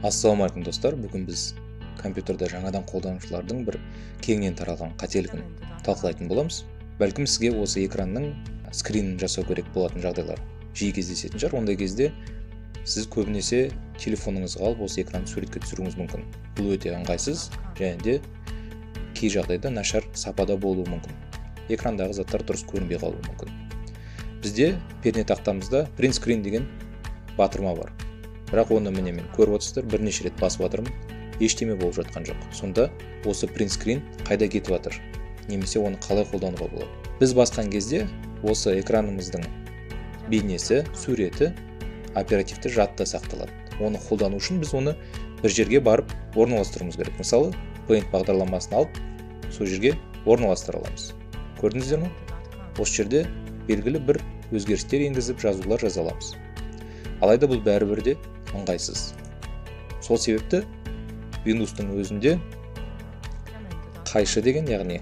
Ассалаумағалейкум достар, бүгін біз компьютерді жаңадан қолданушылардың бір кеңінен таралған қателігін талқылайтын боламыз. Бәлкім сізге осы экранның скринін жасау керек болатын жағдайлар жиі кездесетін шығар. Ондай кезде сіз көбінесе телефоныңызға алып осы экранды суретке түсіруіңіз мүмкін. Бұл өте ыңғайсыз және де кей жағдайда нашар сапада болуы мүмкін. Экрандағы заттар дұрыс көрінбей қалуы мүмкін. Бізде пернетақтамызда print screen деген батырма бар. Бірақ оны міне мен көріп отырсыздар, бірнеше рет басып жатырмын, ештеме болып жатқан жоқ. Сонда осы print screen қайда кетіп жатыр? Немесе оны қалай қолдануға болады? Біз басқан кезде осы экранымыздың бейнесі, суреті оперативті жадыда сақталады. Оны қолдану үшін біз оны бір жерге барып орналастыруымыз керек. Мысалы, Paint бағдарламасын алып, сол жерге орналастыра аламыз. Көрдіңіздер ме? Осы жерде белгілі бір өзгерістер енгізіп жазулар жаза аламыз. Алайда бұл бәрібір де ыңғайсыз. Сол себепті Windows-тың өзінде қайшы деген, яғни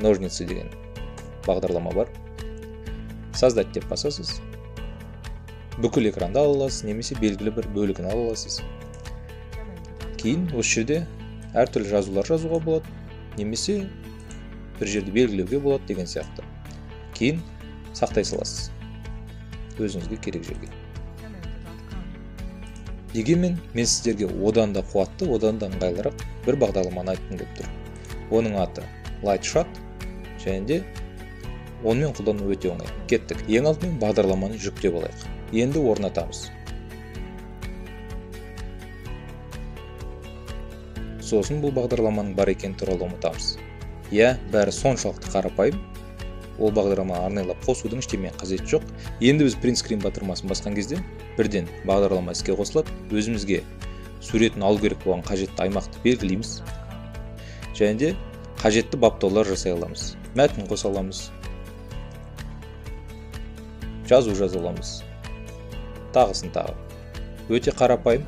ножницы деген бағдарлама бар. Создать деп басасыз. Бүкіл экранды ала аласыз, немесе белгілі бір бөлігін ала аласыз. Кейін осы жерде әртүрлі жазулар жазуға болады, немесе бір жерді белгілеуге болады деген сияқты. Кейін сақтай саласыз өзіңізге керек жерге. Дегенмен мен сіздерге одан да қуатты, одан да ыңғайлырақ бір бағдарламаны айтқым келіп тұр. Оның аты Lightshot және де онымен қолдану өте оңай. Кеттік. Ең алдымен бағдарламаны жүктеп алайық. Енді орнатамыз. Сосын бұл бағдарламаның бар екенін туралы ұмытамыз. Бәрі соншалықты қарапайым. Ол бағдарлама арнайлап қосудың ештеме қажеті жоқ. Енді біз print screen батырмасын басқан кезде бірден бағдарлама іске қосылады. Өзімізге суретін алу керек болған қажетті аймақты белгілейміз. Және де қажетті баптаулар жасай аламыз. Мәтін қоса аламыз. Жазу жаза аламыз. Тағысын тағы. Өте қарапайым,